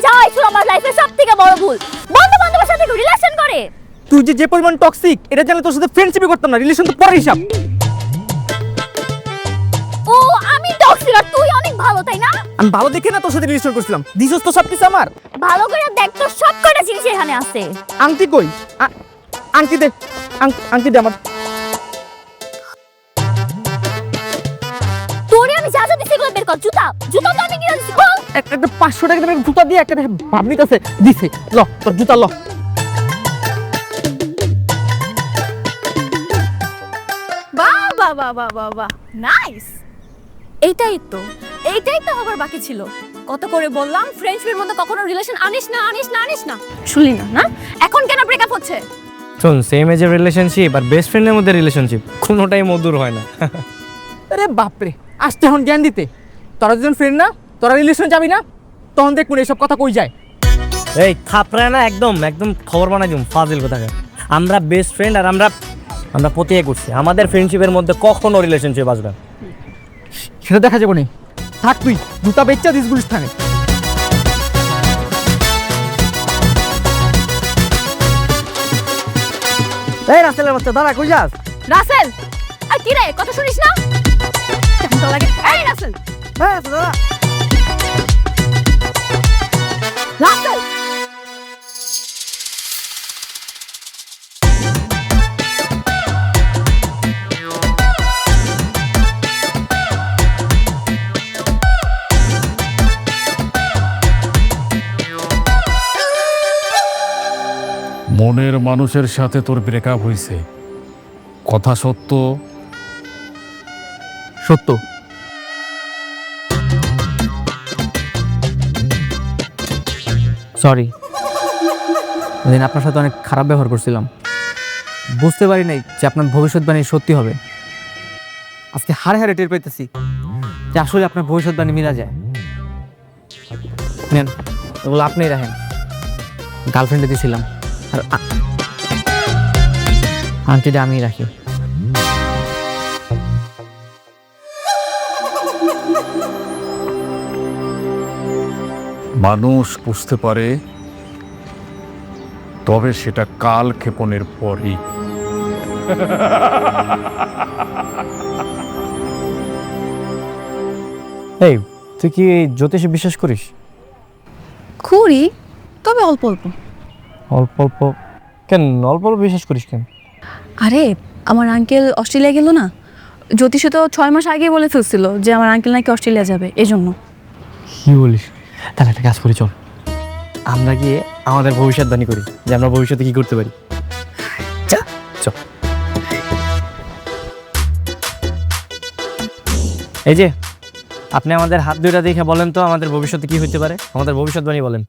যাওয়াই ছিল আমার লাইফের সবথেকে বড় ভুল। বন্ধু বান্ধবের সাথে রিলেশন করে। তুই যে পরিমাণ টক্সিক এটা জানলে তোর সাথে ফ্রেন্ডশিপই করতাম না, রিলেশন তো পরের হিসাব। ও আমি টক্সিক আর তুই অনেক ভালো তাই না? আমি ভালো দেখে না তোর সাথে রিলেশন করছিলাম, দিছস তো সবকিছু আমার। ভালো করে দেখ তোর সব কটা জিনিস এখানে আছে। আংটি কই? আংটি দে, আংটি দে আমার। তোরে আমি যা যা দিছি এগুলো বের কর। জুতা জুতা তো আমি কিনে দিছি। বল একটা 500 টাকা দামের জুতা দিয়ে একটা ভাবনিত আছে দিছে, ল তোর জুতা ল। বাহ বাহ বাহ বাহ বাহ বাহ, নাইস। এইটাই তো আবার বাকি ছিল। কত করে বললাম ফ্রেন্ডশিপের মধ্যে কখনো রিলেশন আনিস না আনিস না আনিস না, শুনলি না? না এখন কেন ব্রেকআপ হচ্ছে? শোন, সেম এজের রিলেশনশিপ আর বেস্ট ফ্রেন্ডের মধ্যে রিলেশনশিপ কোনোটাই মধুর হয় না। আরে বাপরে, আসতে এখন জ্ঞান দিতে। তোরা দুজন ফ্রেন্ড না, তোরা রিলেশন যাবি না, তখন দেখুন এইসব কথা কই যায়। এই থাপড়া না, একদম একদম খবর বানাই দিম ফাজিল কোথাকার। আমরা বেস্ট ফ্রেন্ড আর আমরা প্রতিজ্ঞা করছি আমাদের ফ্রেন্ডশিপের মধ্যে কখনো রিলেশনশিপ আসবে না। সেটা দেখা যাবে না। থাক তুই জুতা বেচা দিস গুলিস্তানে। এই রাসেলের বাচ্চা দাঁড়া, কই যাস? রাসেল, আর কি রে কথা শুনিস না? কেমন তো লাগে? এই রাসেল, হ্যাঁ দাঁড়া। রাসেল মনের মানুষের সাথে তোর ব্রেকআপ হয়েছে, কথা সত্য? সত্য। সরি, ওদিন আপনার সাথে অনেক খারাপ ব্যবহার করছিলাম। বুঝতে পারি নাই যে আপনার ভবিষ্যৎবাণী সত্যি হবে। আজকে হারে হারে টের পাইতেছি যে আসলে আপনার ভবিষ্যৎবাণী মিলা যায়। নেন, ওগুলো আপনিই রাখেন। গার্লফ্রেন্ডে দিয়েছিলাম, আর আংটিটা আমিই রাখি। মানুষ বুঝতে পারে, তবে সেটা কাল ক্ষেপণের পরই। এই তুই কি জ্যোতিষে বিশ্বাস করিস? করি, তবে অল্প অল্প। অল্প অল্প কেন? অল্প অল্প বিশ্বাস করিস কেন? আরে আমার আঙ্কেল অস্ট্রেলিয়া গেল না, জ্যোতিষে তো 6 মাস আগে বলে ফেলছিল যে আমার আঙ্কেল নাকি অস্ট্রেলিয়া যাবে, এজন্য। কি বলিস? তাহলে একটা কাজ করি, চল আমরা গিয়ে আমাদের ভবিষ্যৎবাণী করি যে আমরা ভবিষ্যতে কি করতে পারি। চল। এই যে আপনি আমাদের হাত দুইটা দেখে বলেন তো আমাদের ভবিষ্যতে কি হতে পারে, আমাদের ভবিষ্যৎবাণী বলেন।